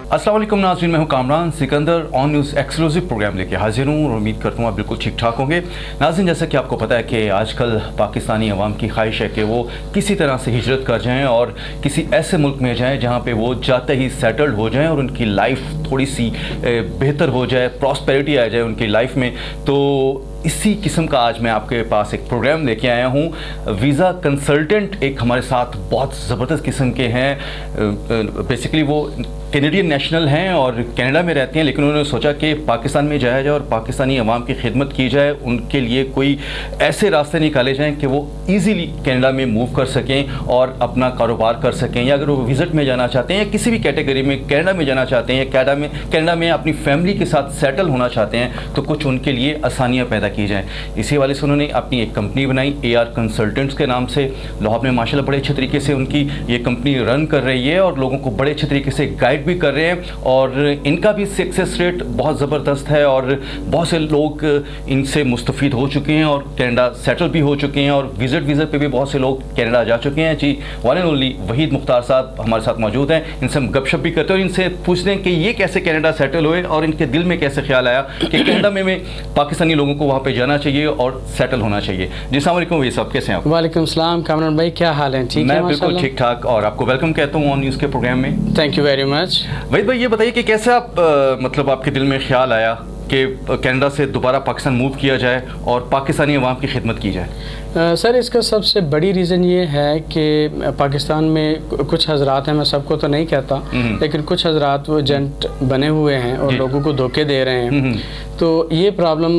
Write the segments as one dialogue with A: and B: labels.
A: अस्सलाम वालेकुम नाज़रीन, मैं हूं Kamran Sikandar on news exclusive programme लेके हाजिर हूं और उम्मीद करता हूं आप बिल्कुल ठीक ठाक होंगे। नाज़रीन, जैसा कि आपको पता है कि आजकल पाकिस्तानी अवाम की ख्वाहिश है कि वो किसी तरह से हिजरत कर जाएं और किसी ऐसे मुल्क में जाएं जहां पे वो जाते ही सेटल्ड हो जाएं और उनकी लाइफ थोड़ी सी बेहतर हो जाए, प्रॉस्पेरिटी आ जाए उनकी लाइफ में। तो इसी किस्म का आज मैं आपके पास एक प्रोग्राम लेके आया हूँ। वीज़ा कंसल्टेंट एक हमारे साथ बहुत ज़बरदस्त किस्म के हैं। बेसिकली वो कैनेडियन नेशनल हैं और कनाडा में रहते हैं, लेकिन उन्होंने सोचा कि पाकिस्तान में जाया जाए और पाकिस्तानी अवाम की खिदमत की जाए, उनके लिए कोई ऐसे रास्ते निकाले जाएं कि वो इजीली कनाडा में मूव कर सकें और अपना कारोबार कर सकें, या अगर वो विज़िट में जाना चाहते हैं या किसी भी कैटेगरी में कनाडा में जाना चाहते हैं या कनाडा में अपनी फैमिली के साथ सेटल होना चाहते हैं, तो कुछ उनके लिए आसानियाँ पैदा की जाएँ। इसी वाले से उन्होंने अपनी एक कंपनी बनाई AR कंसल्टेंट्स के नाम से। लाहौर में माशाल्लाह बड़े अच्छे तरीके से उनकी ये कंपनी रन कर रही है और लोगों को बड़े अच्छे तरीके से गाइड भी कर रहे हैं और इनका भी सक्सेस रेट बहुत ज़बरदस्त है और बहुत से लोग इनसे मुस्तफ़ीद हो चुके हैं और कनाडा सेटल भी हो चुके हैं और विज़िट वीज़ा पे भी बहुत से लोग कनाडा जा चुके हैं। जी, one and only Waheed Mukhtar साहब हमारे साथ मौजूद हैं। इनसे हम गपशप भी करते हैं और इनसे पूछते हैं कि ये कैसे कनाडा सेटल हुए और इनके दिल में कैसे ख्याल आया कि कनाडा में पाकिस्तानी लोगों को वहाँ पर जाना चाहिए और सेटल होना चाहिए। जी, अस्सलाम वालेकुम वहीद साहब, कैसे हैं आप?
B: वालेकुम सलाम कामरान भाई, क्या हाल है? ठीक है,
A: मैं बिल्कुल ठीक ठाक और आपको वेलकम कहता हूँ ऑन न्यूज़ के प्रोग्राम में।
B: Thank you very much.
A: Waheed भाई, ये बताइए कि कैसे आप मतलब आपके दिल में ख्याल आया कि कनाडा से दोबारा पाकिस्तान मूव किया जाए और पाकिस्तानी अवाम की खिदमत की जाए?
B: सर, इसका सबसे बड़ी रीज़न ये है कि पाकिस्तान में कुछ हजरात हैं, मैं सबको तो नहीं कहता, लेकिन कुछ हजरात वो एजेंट बने हुए हैं और लोगों को धोखे दे रहे हैं। तो ये प्रॉब्लम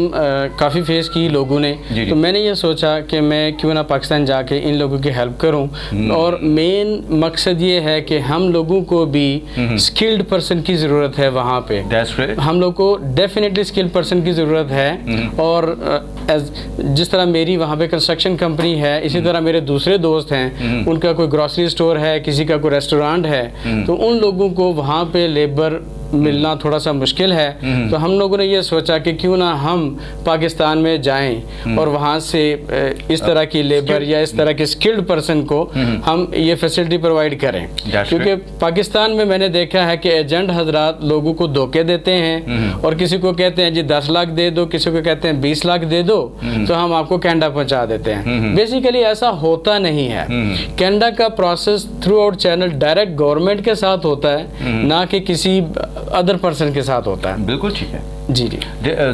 B: काफ़ी फेस की लोगों ने। तो मैंने ये सोचा कि मैं क्यों ना पाकिस्तान जाके इन लोगों की हेल्प करूं और मेन मकसद ये है कि हम लोगों को भी स्किल्ड पर्सन की ज़रूरत है वहाँ पे। हम लोग को डेफिनेटली स्किल्ड पर्सन की ज़रूरत है और जिस तरह मेरी वहाँ पे कंस्ट्रक्शन कंपनी है, इसी तरह मेरे दूसरे दोस्त हैं, उनका कोई ग्रॉसरी स्टोर है, किसी का कोई रेस्टोरेंट है, तो उन लोगों को वहाँ पे लेबर मिलना थोड़ा सा मुश्किल है। तो हम लोगों ने ये सोचा कि क्यों ना हम पाकिस्तान में जाएं और वहाँ से इस तरह की लेबर या इस तरह के स्किल्ड पर्सन को हम ये फैसिलिटी प्रोवाइड करें। क्योंकि पाकिस्तान में मैंने देखा है कि एजेंट हजरात लोगों को धोखे देते हैं और किसी को कहते हैं जी 10 लाख दे दो, किसी को कहते हैं 20 लाख दे दो, तो हम आपको कनाडा पहुँचा देते हैं। बेसिकली ऐसा होता नहीं है। कनाडा का process through out channel direct government के साथ होता है, ना कि किसी अदर पर्सन के साथ होता है।
A: बिल्कुल ठीक है।
B: जी जी,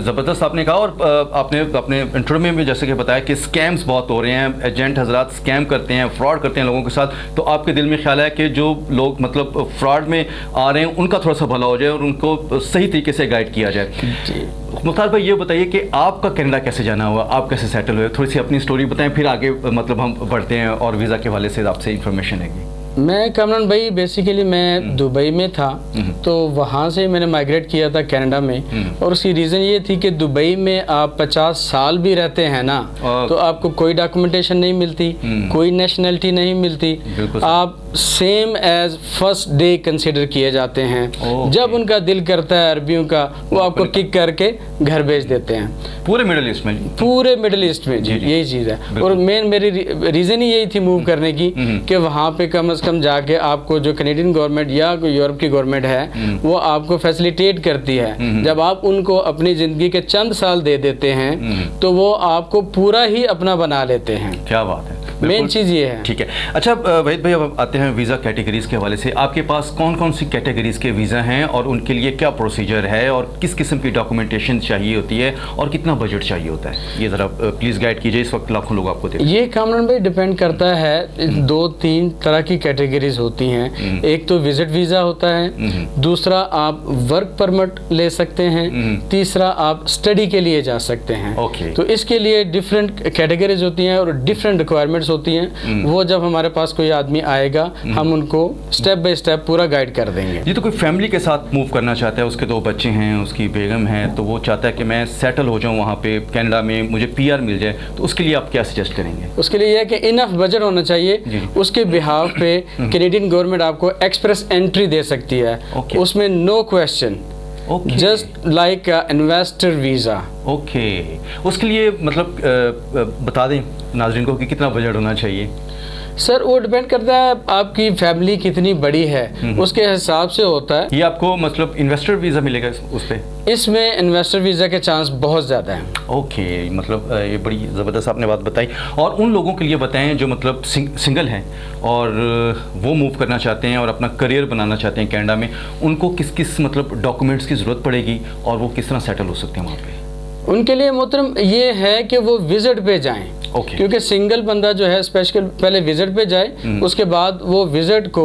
A: ज़बरदस्त आपने कहा। और आपने अपने इंट्रो में भी जैसे कि बताया कि स्कैम्स बहुत हो रहे हैं, एजेंट हजरात स्कैम करते हैं, फ्रॉड करते हैं लोगों के साथ। तो आपके दिल में ख्याल है कि जो लोग मतलब फ्रॉड में आ रहे हैं उनका थोड़ा सा भला हो जाए और उनको सही तरीके से गाइड किया जाए। जी मुख्तार भाई, ये बताइए कि आपका कनाडा कैसे जाना हुआ, आप कैसे सेटल हुए? थोड़ी सी अपनी स्टोरी बताएं, फिर आगे मतलब हम बढ़ते हैं और वीज़ा के हवाले से आपसे इंफॉर्मेशन है।
B: मैं कामरान भाई बेसिकली मैं दुबई में था, तो वहाँ से मैंने माइग्रेट किया था कनाडा में और उसकी रीज़न ये थी कि दुबई में आप 50 साल भी रहते हैं ना, तो आपको कोई डॉक्यूमेंटेशन नहीं मिलती, कोई नेशनलिटी नहीं मिलती, आप same as first day consider किए जाते हैं। जब उनका दिल करता है अरबियों का, वो आपको किक करके घर भेज देते हैं।
A: पूरे मिडिल ईस्ट में? पूरे मिडिल ईस्ट में, जी
B: यही चीज़ है। और मेन मेरी रीज़न ही यही थी मूव करने की कि वहाँ पे कम से कम जाके आपको जो कैनेडियन गवर्नमेंट या यूरोप की गवर्नमेंट है वो आपको फैसिलिटेट करती है। जब आप उनको अपनी ज़िंदगी के चंद साल दे देते हैं तो वो आपको पूरा ही अपना बना लेते हैं।
A: क्या बात है,
B: मेन चीज़ ये है।
A: ठीक है। अच्छा वहीद भाई, अब आते हैं वीज़ा कैटेगरीज़ के हवाले से। आपके पास कौन कौन सी कैटेगरीज़ के वीज़ा हैं और उनके लिए क्या प्रोसीजर है और किस किस्म की डॉक्यूमेंटेशन चाहिए होती है और कितना बजट चाहिए होता है? ये ज़रा प्लीज़ गाइड कीजिए, इस वक्त लाखों लोग आपको देखें।
B: ये कामरान भाई डिपेंड करता है, 2-3 तरह की कैटेगरीज होती हैं। एक तो विजिट वीज़ा होता है, दूसरा आप वर्क परमिट ले सकते हैं, तीसरा आप स्टडी के लिए जा सकते हैं। तो इसके लिए डिफरेंट कैटेगरीज होती हैं और डिफरेंट रिक्वायरमेंट्स होती हैं। वो जब हमारे पास कोई आदमी आएगा हम उनको स्टेप बाय स्टेप पूरा गाइड कर देंगे।
A: ये तो कोई फैमिली के साथ मूव करना चाहता है, उसके 2 बच्चे हैं, उसकी बेगम है, तो वो चाहता है कि मैं सेटल हो जाऊँ वहाँ पे कनाडा में, मुझे PR मिल जाए, तो उसके लिए आप क्या सजेस्ट करेंगे?
B: उसके लिए यह है कि इनफ बजट होना चाहिए। उसके बिहाफ पे कैनेडियन गवर्नमेंट आपको एक्सप्रेस एंट्री दे सकती है, उसमें no question, just like investor visa.
A: उसके लिए मतलब बता दें नाज़रीन को कि कितना बजट होना चाहिए?
B: सर वो डिपेंड करता है आपकी फैमिली कितनी बड़ी है, उसके हिसाब से होता है।
A: ये आपको मतलब इन्वेस्टर वीज़ा मिलेगा उस पर?
B: इसमें इन्वेस्टर वीज़ा के चांस बहुत ज़्यादा हैं।
A: ओके, मतलब ये बड़ी ज़बरदस्त आपने बात बताई। और उन लोगों के लिए बताएं जो मतलब सिंगल हैं और वो मूव करना चाहते हैं और अपना करियर बनाना चाहते हैं कनाडा में, उनको किस किस मतलब डॉक्यूमेंट्स की ज़रूरत पड़ेगी और वो किस तरह सेटल हो सकते हैं वहाँ पे?
B: उनके लिए मोहतरम ये है कि वो विजिट पे जाएं।
A: ओके।
B: क्योंकि सिंगल बंदा जो है स्पेशल पहले विजिट पे जाए, उसके बाद वो विजिट को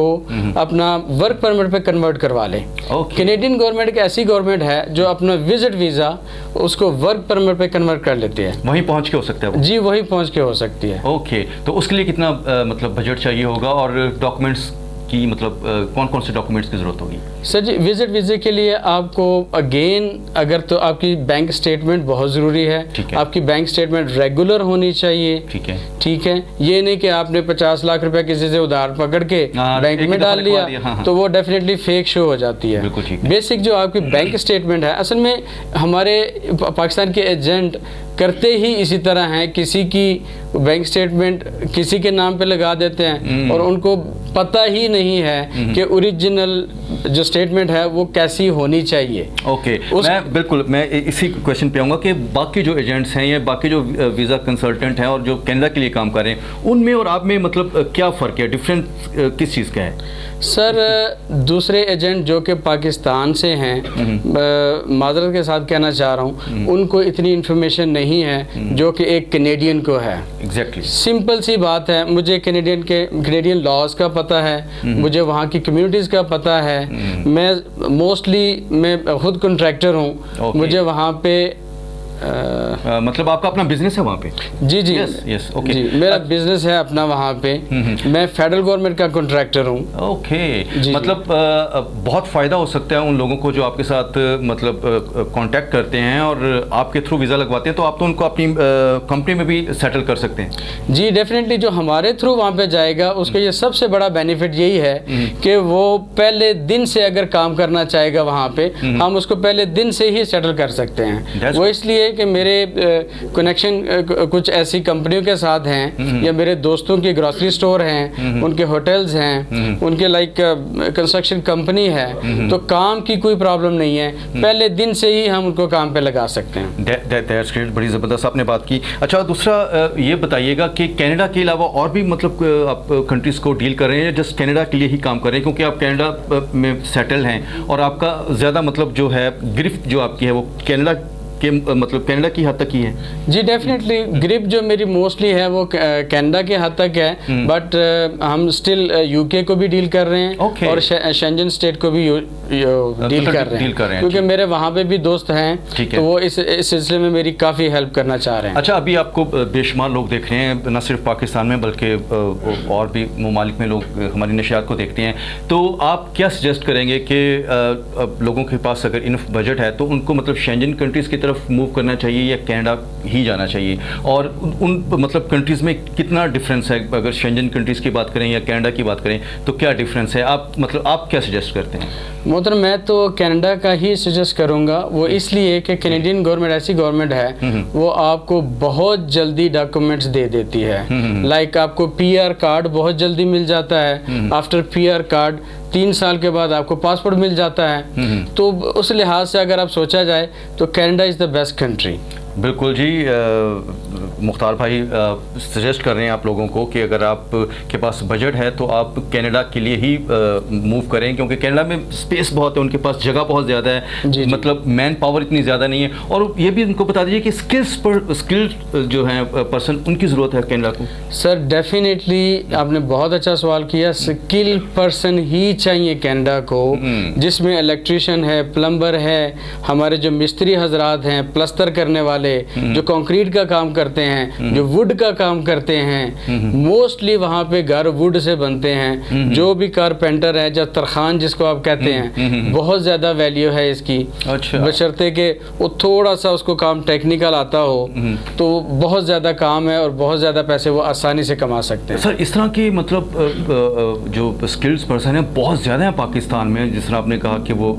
B: अपना वर्क परमिट पे कन्वर्ट करवा ले। कैनेडियन गवर्नमेंट एक ऐसी गवर्नमेंट है जो अपना विजिट वीज़ा उसको वर्क परमिट पे कन्वर्ट कर लेती है।
A: वहीं पहुँच के हो सकता है वो?
B: जी, वहीं पहुँच के हो सकती है।
A: ओके, तो उसके लिए कितना मतलब बजट चाहिए होगा और डॉक्यूमेंट्स की मतलब कौन कौन से डॉक्यूमेंट्स की ज़रूरत होगी?
B: सर जी, विजिट वीज़े के लिए आपको अगेन अगर तो आपकी बैंक स्टेटमेंट बहुत ज़रूरी है। आपकी बैंक स्टेटमेंट रेगुलर होनी चाहिए। ठीक है, ये नहीं कि आपने 50 लाख रुपए किसी से उधार पकड़ के बैंक में डाल लिया, तो वो डेफिनेटली फेक शो हो जाती है। बेसिक जो आपकी बैंक स्टेटमेंट है, असल में हमारे पाकिस्तान के एजेंट करते ही इसी तरह हैं, किसी की बैंक स्टेटमेंट किसी के नाम पे लगा देते हैं और उनको पता ही नहीं है कि ओरिजिनल जो स्टेटमेंट है वो कैसी होनी चाहिए।
A: ओके, मैं इसी क्वेश्चन पे आऊँगा कि बाकी जो एजेंट्स हैं या बाकी जो वीज़ा कंसल्टेंट हैं और जो कनाडा के लिए काम कर रहे हैं, उनमें और आप में मतलब क्या फ़र्क है, डिफरेंस किस चीज़ का है?
B: सर दूसरे एजेंट जो कि पाकिस्तान से हैं, माजरत के साथ कहना चाह रहा हूँ, उनको इतनी इन्फॉर्मेशन नहीं है जो कि एक कैनेडियन को है।
A: एग्जैक्टली
B: सिंपल सी बात है, मुझे कैनेडियन लॉज का पता है, मुझे वहाँ की कम्युनिटीज़ का पता है। मैं खुद कॉन्ट्रैक्टर हूँ। मुझे वहाँ पे
A: मतलब आपका अपना बिजनेस है वहाँ पे?
B: जी जी,
A: यस ओके,
B: जी मेरा बिजनेस है अपना वहाँ पे। मैं फेडरल गवर्नमेंट का कॉन्ट्रैक्टर हूँ।
A: ओके, मतलब बहुत फ़ायदा हो सकता है उन लोगों को जो आपके साथ मतलब कांटेक्ट करते हैं और आपके थ्रू वीज़ा लगवाते हैं, तो आप तो उनको अपनी कंपनी में भी सेटल कर सकते हैं।
B: जी डेफिनेटली, जो हमारे थ्रू वहाँ पे जाएगा उसका ये सबसे बड़ा बेनिफिट यही है कि वो पहले दिन से अगर काम करना चाहेगा वहाँ पे, हम उसको पहले दिन से ही सेटल कर सकते हैं। वो इसलिए कि मेरे कनेक्शन कुछ ऐसी कंपनियों के साथ हैं या मेरे दोस्तों की ग्रोसरी स्टोर हैं, उनके होटल्स हैं, उनके लाइक कंस्ट्रक्शन कंपनी है, तो काम की कोई प्रॉब्लम नहीं है, पहले दिन से ही हम उनको काम पे लगा सकते हैं।
A: दैट्स ग्रेट, बड़ी ज़बरदस्त आपने बात की। अच्छा, दूसरा ये बताइएगा कि कनाडा के अलावा और भी मतलब आप कंट्रीज़ को डील कर रहे हैं या जस्ट कनाडा के लिए ही काम कर रहे हैं, क्योंकि आप कनाडा में सेटल हैं और आपका ज़्यादा मतलब जो है गिरफ्त जो आपकी है वो कनाडा के मतलब कनाडा की हद तक ही है?
B: जी डेफिनेटली, ग्रिप जो मेरी मोस्टली है वो कनाडा के हद तक है, बट हम स्टिल यूके को भी डील कर रहे हैं और शेंजन स्टेट को भी डील कर रहे हैं, क्योंकि मेरे वहाँ पे भी दोस्त हैं, तो वो इस सिलसिले में मेरी काफ़ी हेल्प करना चाह रहे हैं।
A: अच्छा, अभी आपको बेशुमार लोग देख रहे हैं, न सिर्फ पाकिस्तान में बल्कि और भी ममालिक में लोग हमारी नशियात को देखते हैं, तो आप क्या सजेस्ट करेंगे कि लोगों के पास अगर इनफ बजट है तो उनको मतलब शेंजन कंट्रीज़ की तरफ मूव करना चाहिए या कनाडा ही जाना चाहिए? और उन मतलब कंट्रीज़ में कितना डिफरेंस है? अगर शेंजन कंट्रीज़ की बात करें या कनाडा की बात करें तो क्या डिफरेंस है? आप मतलब आप क्या सजेस्ट करते हैं?
B: मोहतरम, मैं तो कनाडा का ही सजेस्ट करूंगा, वो इसलिए कि कैनेडियन गवर्नमेंट ऐसी गवर्नमेंट है वो आपको बहुत जल्दी डॉक्यूमेंट्स दे देती है। लाइक आपको पीआर कार्ड बहुत जल्दी मिल जाता है, आफ्टर पीआर कार्ड 3 साल के बाद आपको पासपोर्ट मिल जाता है। तो उस लिहाज से अगर आप सोचा जाए तो Canada is the best country.
A: बिल्कुल जी, मुख्तार भाई सजेस्ट कर रहे हैं आप लोगों को कि अगर आप के पास बजट है तो आप कनाडा के लिए ही मूव करें, क्योंकि कनाडा में स्पेस बहुत है, उनके पास जगह बहुत ज़्यादा है, जी, मतलब मैन पावर इतनी ज़्यादा नहीं है। और ये भी उनको बता दीजिए कि स्किल्ड जो हैं पर्सन, उनकी ज़रूरत है कनाडा को।
B: सर डेफिनेटली आपने बहुत अच्छा सवाल किया, स्किल पर्सन ही चाहिए कनाडा को, जिसमें इलेक्ट्रीशियन है, प्लम्बर है, हमारे जो मिस्त्री हजरात हैं, प्लस्तर करने वाले, जो कंक्रीट का काम करते हैं, जो वुड का काम करते हैं, मोस्टली वहाँ पे घर वुड से बनते हैं। जो भी कारपेंटर है, जो तरखान जिसको आप कहते हैं, बहुत ज़्यादा वैल्यू है इसकी। अच्छा। बशर्ते कि वो थोड़ा सा उसको काम टेक्निकल आता हो तो बहुत ज़्यादा काम है और बहुत ज़्यादा पैसे वो आसानी से कमा सकते हैं।
A: सर, इस तरह की मतलब जो स्किल्स पर्सन है बहुत ज़्यादा है पाकिस्तान में, जिस तरह आपने कहा कि वो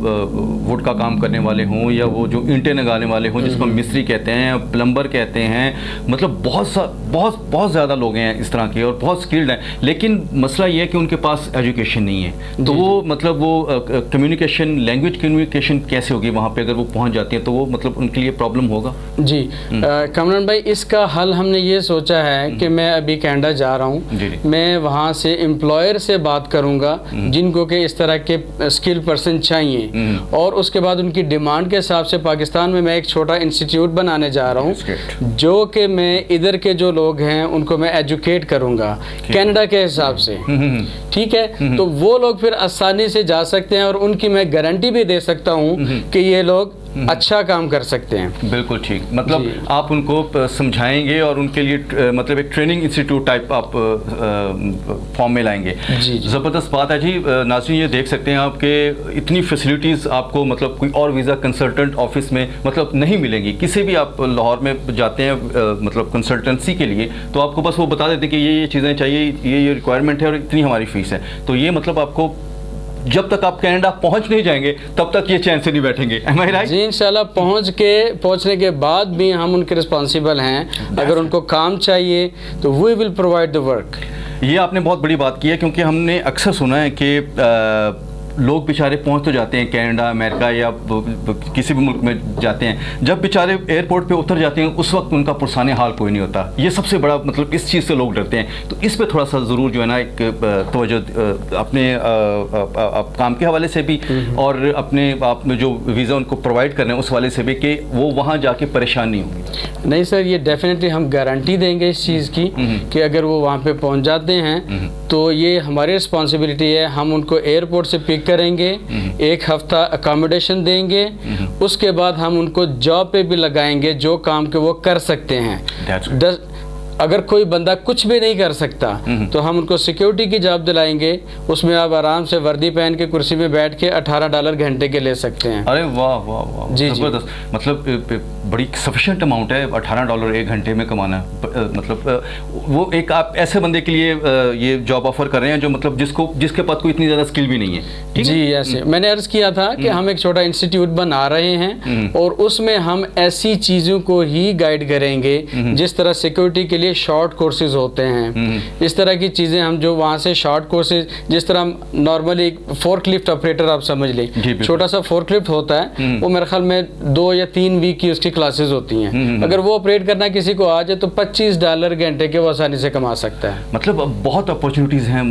A: वुड का काम करने वाले हों या वो जो ईंटें लगाने वाले हों, जिसको मिस्त्री कहते हैं, प्लम्बर कहते हैं, मतलब मतलब बहुत ज़्यादा लोग हैं इस तरह के और बहुत स्किल्ड हैं, लेकिन मसला ये है कि उनके पास एजुकेशन नहीं है। तो वो मतलब वो कम्युनिकेशन, लैंग्वेज कम्युनिकेशन कैसे होगी वहाँ पे? अगर वो पहुँच जाती हैं तो वो मतलब उनके लिए प्रॉब्लम होगा।
B: जी कमरान भाई, इसका हल हमने ये सोचा है कि मैं अभी कनाडा जा रहा हूँ, मैं वहाँ से एम्प्लॉयर से बात करूँगा जिनको कि इस तरह के स्किल पर्सन चाहिए, और उसके बाद उनकी डिमांड के हिसाब से पाकिस्तान में मैं एक छोटा इंस्टीट्यूट बनाने जा रहा हूँ जो कि मैं इधर के जो लोग हैं उनको मैं एजुकेट करूँगा कनाडा के हिसाब से। ठीक है, तो वो लोग फिर आसानी से जा सकते हैं और उनकी मैं गारंटी भी दे सकता हूँ कि ये लोग अच्छा काम कर सकते हैं।
A: बिल्कुल ठीक, मतलब आप उनको समझाएंगे और उनके लिए मतलब एक ट्रेनिंग इंस्टीट्यूट टाइप आप फॉर्म में लाएंगे। ज़बरदस्त बात है जी। नाज़रीन, ये देख सकते हैं आपके इतनी फैसिलिटीज़ आपको मतलब कोई और वीज़ा कंसल्टेंट ऑफिस में मतलब नहीं मिलेंगी। किसी भी आप लाहौर में जाते हैं मतलब कंसल्टेंसी के लिए, तो आपको बस वो बता देते हैं कि ये चीज़ें चाहिए, ये रिक्वायरमेंट है और इतनी हमारी फ़ीस है। तो ये मतलब आपको जब तक आप कनाडा पहुंच नहीं जाएंगे तब तक ये चैन से नहीं बैठेंगे। Am I right?
B: जी इंशाल्लाह पहुंचने के बाद भी हम उनके रिस्पॉन्सिबल हैं। अगर उनको काम चाहिए तो we will provide the work.
A: ये आपने बहुत बड़ी बात की है, क्योंकि हमने अक्सर सुना है कि लोग बेचारे पहुंच तो जाते हैं कनाडा, अमेरिका या किसी भी मुल्क में जाते हैं, जब बेचारे एयरपोर्ट पे उतर जाते हैं उस वक्त उनका पुरसाने हाल कोई नहीं होता। ये सबसे बड़ा मतलब इस चीज़ से लोग डरते हैं। तो इस पे थोड़ा सा ज़रूर जो है ना एक तवज्जो अपने काम के हवाले से भी और अपने आप में जो वीज़ा उनको प्रोवाइड कर रहे हैं उस वाले से भी, कि वो वहाँ जाके परेशान नहीं होंगे।
B: नहीं सर, ये डेफिनेटली हम गारंटी देंगे इस चीज़ की कि अगर वो वहाँ पे पहुँच जाते हैं तो ये हमारी रिस्पॉन्सिबिलिटी है। हम उनको एयरपोर्ट से पिक करेंगे, एक हफ्ता अकोमोडेशन देंगे, उसके बाद हम उनको जॉब पे भी लगाएंगे जो काम के वो कर सकते हैं। अगर कोई बंदा कुछ भी नहीं कर सकता तो हम उनको सिक्योरिटी की जॉब दिलाएंगे, उसमें आप आराम से वर्दी पहन के कुर्सी में बैठ के $18 घंटे के ले सकते हैं।
A: अरे वाह वाह वाह,
B: जी
A: ज़बरदस्त। मतलब बड़ी सफिशिएंट अमाउंट है $18 एक घंटे में कमाना। मतलब वो एक आप ऐसे बंदे के लिए ये जॉब ऑफर कर रहे हैं जो मतलब जिसके पास कोई इतनी ज़्यादा स्किल भी नहीं है।
B: जी ऐसे मैंने अर्ज किया था कि हम एक छोटा इंस्टीट्यूट बना रहे हैं और उसमें हम ऐसी चीज़ों को ही गाइड करेंगे जिस तरह सिक्योरिटी के लिए शॉर्ट कोर्सेज होते हैं, इस तरह की चीज़ें हम जो वहाँ से शॉर्ट कोर्सेज, जिस तरह नॉर्मली फोर्कलिफ्ट ऑपरेटर आप समझ लें, छोटा सा फोर्कलिफ्ट होता है, वो मेरे ख्याल में 2 या 3 वीक की उसकी क्लासेस होती हैं। अगर वो ऑपरेट करना किसी को आ जाए तो $25 घंटे के वो आसानी से कमा सकता है।
A: मतलब बहुत अपॉर्चुनिटीज़ हैं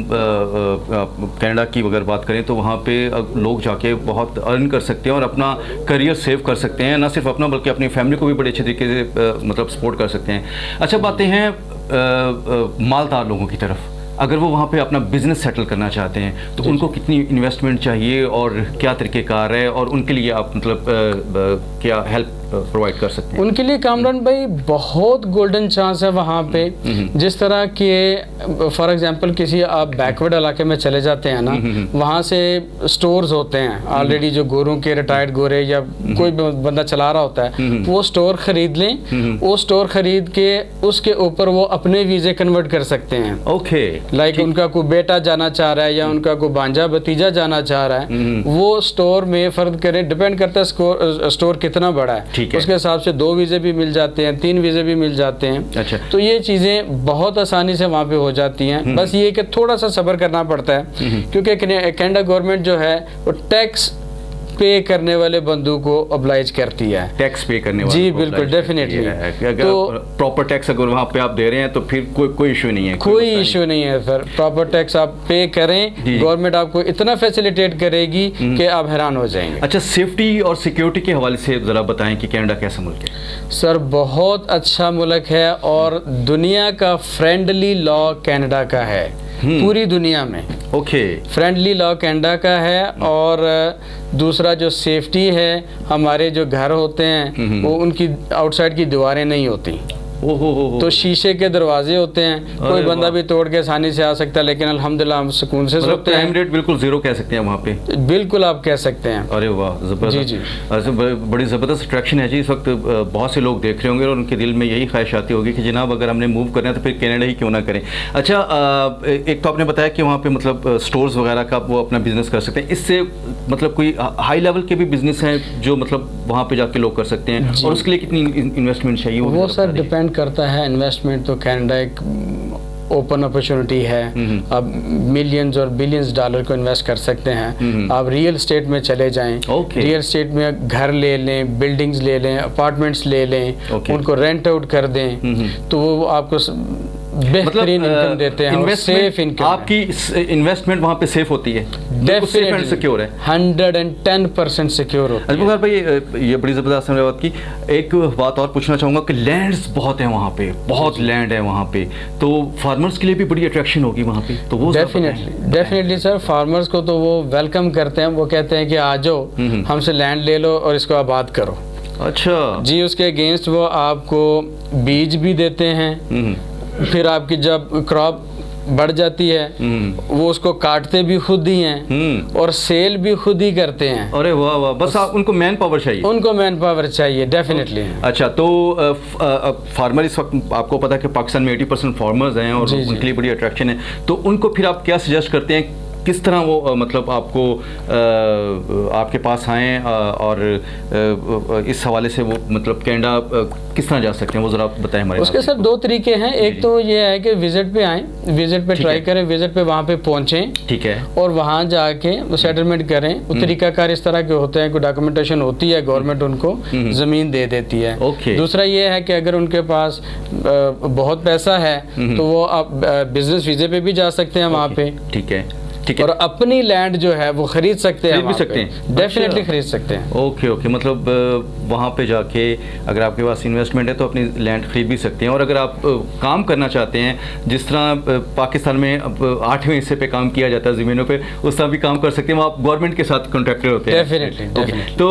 A: कनाडा की। अगर बात करें तो वहाँ पे लोग जाके बहुत अर्न कर सकते हैं और अपना करियर सेव कर सकते हैं, ना सिर्फ अपना बल्कि अपनी फैमिली को भी बड़े अच्छे तरीके से मतलब सपोर्ट कर सकते हैं। अच्छा, बातें हैं मालदार लोगों की तरफ। अगर वो वहाँ पे अपना बिजनेस सेटल करना चाहते हैं तो उनको कितनी इन्वेस्टमेंट चाहिए और क्या तरीक़ेकार है, और उनके लिए आप मतलब क्या हेल्प प्रोवाइड कर सकते हैं?
B: उनके लिए कामरान भाई बहुत गोल्डन चांस है वहाँ पे। जिस तरह के फॉर एग्जांपल किसी आप बैकवर्ड इलाके में चले जाते हैं ना, वहाँ से स्टोर्स होते हैं ऑलरेडी, जो गोरों के रिटायर्ड गोरे या कोई बंदा चला रहा होता है, वो स्टोर खरीद लें। वो स्टोर खरीद के उसके ऊपर वो अपने वीज़े कन्वर्ट कर सकते हैं।
A: ओके,
B: लाइक उनका कोई बेटा जाना चाह रहा है या उनका कोई भांजा भतीजा जाना चाह रहा है, वो स्टोर में फर्क करें, डिपेंड करता है स्टोर कितना बड़ा है, उसके हिसाब से 2 वीज़े भी मिल जाते हैं, 3 वीज़े भी मिल जाते हैं।
A: अच्छा।
B: तो ये चीज़ें बहुत आसानी से वहाँ पे हो जाती हैं। बस ये कि थोड़ा सा सब्र करना पड़ता है, क्योंकि कनाडा गवर्नमेंट जो है वो टैक्स पे करने वाले बंदू को ऑब्लाइज करती है,
A: टैक्स पे करने वाले।
B: जी बिल्कुल, डेफिनेटली।
A: अगर तो प्रॉपर टैक्स अगर वहाँ पे आप दे रहे हैं तो फिर कोई इशू नहीं है,
B: कोई इशू नहीं है सर। प्रॉपर टैक्स आप पे करें, गवर्नमेंट आपको इतना फैसिलिटेट करेगी कि आप हैरान हो जाएंगे।
A: अच्छा, सेफ्टी और सिक्योरिटी के हवाले से ज़रा बताएं कि कनाडा कैसा मुल्क है?
B: सर बहुत अच्छा मुल्क है और दुनिया का फ्रेंडली लॉ कनाडा का है, पूरी दुनिया में।
A: ओके,
B: फ्रेंडली लॉ कनाडा का है। और दूसरा जो सेफ्टी है, हमारे जो घर होते हैं वो उनकी आउटसाइड की दीवारें नहीं होती, तो शीशे के दरवाजे होते हैं, कोई बंदा भी तोड़ के आसानी से आ सकता है, लेकिन अल्हम्दुलिल्लाह हम सुकून से सोते हैं।
A: क्राइम रेट बिल्कुल जीरो कह सकते हैं वहाँ पे?
B: बिल्कुल आप कह सकते हैं।
A: अरे वाह, ज़बरदस्त। जी जी, बड़ी ज़बरदस्त अट्रैक्शन है जी। इस वक्त बहुत से लोग देख रहे होंगे और उनके दिल में यही ख्वाहिश आती होगी कि जनाब अगर हमने मूव करना है तो फिर कनाडा ही क्यों ना करें। अच्छा, एक तो आपने बताया कि वहाँ पे मतलब स्टोर्स वगैरह का वो अपना बिजनेस कर सकते हैं, इससे मतलब कोई हाई लेवल के भी बिजनेस हैं जो मतलब वहाँ पे जाके लोग कर सकते हैं, और उसके लिए कितनी इन्वेस्टमेंट चाहिए?
B: वो सर डिपेंड डिपेंड करता है इन्वेस्टमेंट, तो कनाडा एक ओपन अपॉर्चुनिटी है। आप मिलियंस और बिलियंस डॉलर को इन्वेस्ट कर सकते हैं। आप रियल एस्टेट में चले जाएं, रियल एस्टेट में घर ले लें, बिल्डिंग्स ले लें, अपार्टमेंट्स ले लें, उनको रेंट आउट कर दें, तो वो आपको बेहतरीन इनकम देते हैं और सेफ इनकम।
A: आपकी इन्वेस्टमेंट वहाँ पे सेफ होती है,
B: डेफिनेटली
A: सिक्योर है,
B: 110% सिक्योर होती है।
A: भाई ये बड़ी ज़बरदस्त बात की। एक बात और पूछना चाहूँगा कि लैंड्स बहुत हैं वहाँ पे, बहुत लैंड है वहाँ पे, तो फार्मर्स के लिए भी बड़ी अट्रैक्शन होगी वहाँ पे, तो वो
B: डेफिनेटली सर, फार्मर्स को तो वो वेलकम करते हैं। वो कहते हैं कि आ जाओ, हमसे लैंड ले लो और इसको आबाद करो।
A: अच्छा
B: जी, उसके अगेंस्ट वो आपको बीज भी देते हैं। फिर आपकी जब क्रॉप बढ़ जाती है वो उसको काटते भी खुद ही हैं और सेल भी खुद ही करते हैं।
A: अरे वाह वाह, बस आप उनको मैन पावर चाहिए,
B: उनको मैन पावर चाहिए, डेफिनेटली।
A: अच्छा, तो फार्मर इस वक्त आपको पता है कि पाकिस्तान में 80% फार्मर्स हैं और उनके लिए बड़ी अट्रैक्शन है, तो उनको फिर आप क्या सजेस्ट करते हैं, किस तरह वो मतलब आपको आपके पास आएँ और इस हवाले से वो मतलब कनाडा किस तरह जा सकते हैं, वो ज़रा बताएं हमारे।
B: उसके सर दो तरीके हैं। एक तो ये है कि विजिट पे आएँ, विजिट पे ट्राई करें, विजिट पे वहाँ पे पहुँचें, ठीक है, और वहाँ जाके वो सेटलमेंट करें। वो तरीकाकार इस तरह के होते हैं, कोई डॉक्यूमेंटेशन होती है, गवर्नमेंट उनको ज़मीन दे देती है। दूसरा ये है कि अगर उनके पास बहुत पैसा है तो वो आप बिजनेस वीज़े पे भी जा सकते हैं वहाँ पे, ठीक है, और अपनी लैंड जो है वो खरीद सकते हैं, डेफिनेटली खरीद सकते हैं।
A: ओके, मतलब वहाँ पे जाके अगर आपके पास इन्वेस्टमेंट है तो अपनी लैंड खरीद भी सकते हैं। और अगर आप काम करना चाहते हैं, जिस तरह पाकिस्तान में 8वें हिस्से पे काम किया जाता है ज़मीनों पे, उस तरह भी काम कर सकते हैं, वो आप गवर्नमेंट के साथ कॉन्ट्रैक्टर होते हैं।
B: डेफिनेटली।
A: तो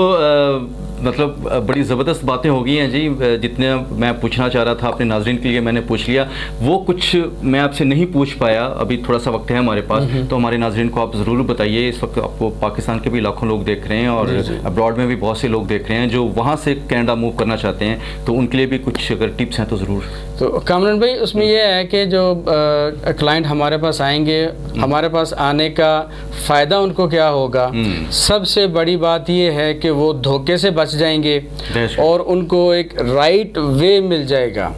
A: मतलब बड़ी ज़बरदस्त बातें हो गई हैं जी। जितने मैं पूछना चाह रहा था अपने नाज़रीन के लिए मैंने पूछ लिया, वो कुछ मैं आपसे नहीं पूछ पाया, अभी थोड़ा सा वक्त है हमारे पास, तो हमारे नाज़रीन को आप ज़रूर बताइए। इस वक्त आपको पाकिस्तान के भी लाखों लोग देख रहे हैं और अब्रॉड में भी बहुत से लोग देख रहे हैं जो वहाँ से कनाडा मूव करना चाहते हैं, तो उनके लिए भी कुछ अगर टिप्स हैं तो ज़रूर।
B: तो कामरान भाई, उसमें यह है कि जो क्लाइंट हमारे पास आएंगे, हमारे पास आने का फ़ायदा उनको क्या होगा, सबसे बड़ी बात यह है कि वो धोखे से बच जाएंगे और उनको एक राइट वे मिल जाएगा।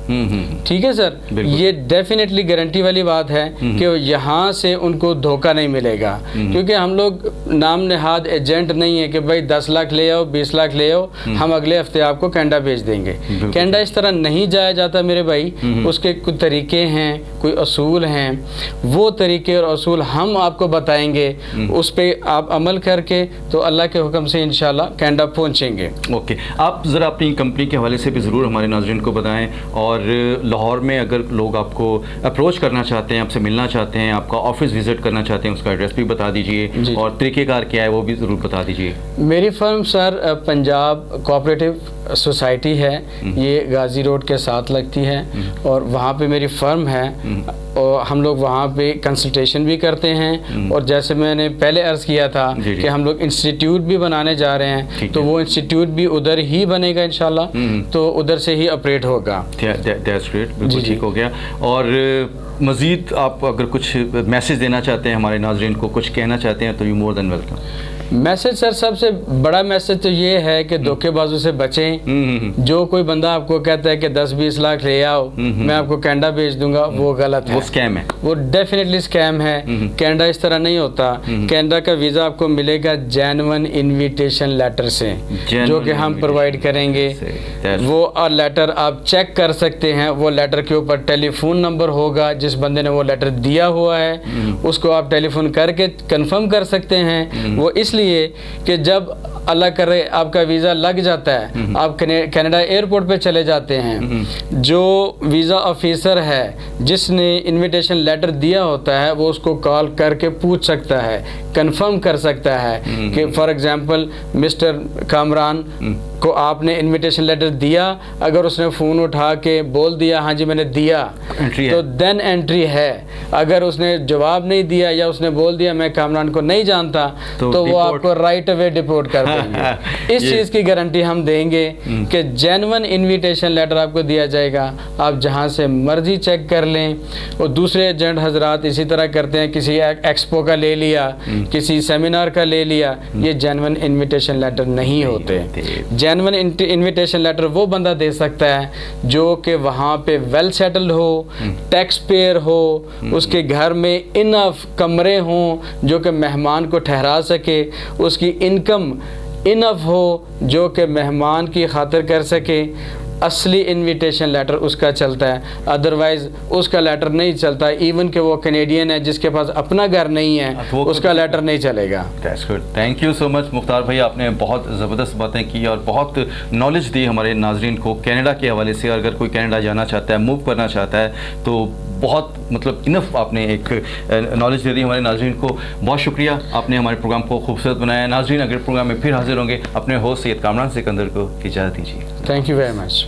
B: ठीक है सर, ये डेफिनेटली गारंटी वाली बात है कि यहाँ से उनको धोखा नहीं मिलेगा, क्योंकि हम लोग नाम नेहाद एजेंट नहीं है कि भाई 10 लाख ले आओ, 20 लाख ले आओ, हम अगले हफ्ते आपको कनाडा भेज देंगे। कनाडा इस तरह नहीं जाया जाता मेरे भाई, उसके कुछ तरीके हैं, कोई असूल हैं, वो तरीके और असूल हम आपको बताएंगे, उस पर आप अमल करके तो अल्लाह के हुक्म से इंशाल्लाह कनाडा पहुँचेंगे।
A: ओके, आप ज़रा अपनी कंपनी के हवाले से भी ज़रूर हमारे नाज़रीन को बताएं, और लाहौर में अगर लोग आपको अप्रोच करना चाहते हैं, आपसे मिलना चाहते हैं, आपका ऑफिस विज़िट करना चाहते हैं, उसका एड्रेस भी बता दीजिए और तरीक़ेकार क्या है वो भी ज़रूर बता दीजिए।
B: मेरी firm sir Punjab cooperative society है, ये गाज़ी रोड के साथ लगती है और वहाँ पे मेरी फ़र्म है और हम लोग वहाँ पे कंसल्टेशन भी करते हैं। और जैसे मैंने पहले अर्ज़ किया था कि हम लोग इंस्टीट्यूट भी बनाने जा रहे हैं, तो वो इंस्टीट्यूट भी उधर ही बनेगा इंशाल्लाह, तो उधर से ही ऑपरेट होगा।
A: दैट्स ग्रेट, बिल्कुल ठीक हो गया। और मज़ीद आप अगर कुछ मैसेज देना चाहते हैं हमारे नाज़रीन को, कुछ कहना चाहते हैं, तो you more than welcome.
B: Message sir, सबसे बड़ा मैसेज तो ये है कि धोखेबाजों से बचें। जो कोई बंदा आपको कहता है कि 10-20 लाख ले आओ, मैं आपको कनाडा भेज दूंगा, वो गलत है,
A: वो स्कैम है,
B: वो डेफिनेटली स्कैम है। कनाडा इस तरह नहीं होता। कनाडा का वीज़ा आपको मिलेगा जेन्युइन इनविटेशन लेटर से, जो कि हम प्रोवाइड करेंगे। वो और लेटर आप चेक कर सकते हैं, वो लेटर के ऊपर टेलीफोन नंबर होगा, जिस बंदे ने वो लेटर दिया हुआ है उसको आप टेलीफोन करके कंफर्म कर सकते हैं। वो इसलिए कि जब अल्लाह करे आपका वीज़ा लग जाता है, आप कनाडा एयरपोर्ट पे चले जाते हैं, जो वीज़ा ऑफिसर है जिसने इनविटेशन लेटर दिया होता है वो उसको कॉल करके पूछ सकता है, कंफर्म कर सकता है कि फॉर एग्जांपल मिस्टर कामरान को आपने इनविटेशन लेटर दिया। अगर उसने फ़ोन उठा के बोल दिया हाँ जी मैंने दिया, तो देन एंड गारंटी है। अगर उसने जवाब नहीं दिया या उसने बोल दिया मैं कामरान को नहीं जानता तो वो आपको राइट अवे डिपोर्ट कर देंगे। इस चीज़ की गारंटी हम देंगे कि जेन्युइन इनविटेशन लेटर आपको दिया जाएगा, आप जहाँ से मर्जी चेक कर लें। और दूसरे एजेंट हजरात इसी तरह करते हैं, किसी एक्सपो का ले लिया, किसी सेमिनार का ले लिया, ये जेन्युइन इनविटेशन लेटर नहीं होते। जेन्युइन इनविटेशन लेटर वो बंदा दे सकता है जो कि वहाँ पे वेल सेटल्ड हो, टैक्स पेयर हो, उसके घर में इनफ कमरे हों जो कि मेहमान को ठहरा सके, उसकी इनकम इनफ हो जो कि मेहमान की खातिर कर सके, असली इनविटेशन लेटर उसका चलता है। अदरवाइज उसका लेटर नहीं चलता। इवन कि वो कैनेडियन है जिसके पास अपना घर नहीं है, उसका लेटर नहीं चलेगा।
A: That's good, thank you so much Mukhtar भाई, आपने बहुत ज़बरदस्त बातें की और बहुत नॉलेज दी हमारे नाजरीन को कनाडा के हवाले से। अगर कोई कनाडा जाना चाहता है, मूव करना चाहता है, तो बहुत मतलब इनफ आपने एक नॉलेज दे दी हमारे नाजरीन को। बहुत शुक्रिया, आपने हमारे प्रोग्राम को खूबसूरत बनाया। नाजरीन, अगले प्रोग्राम में फिर हाजिर होंगे। अपने होस्ट सैयद कामरान सिकंदर को इजाज़त दीजिए।
B: Thank you very much.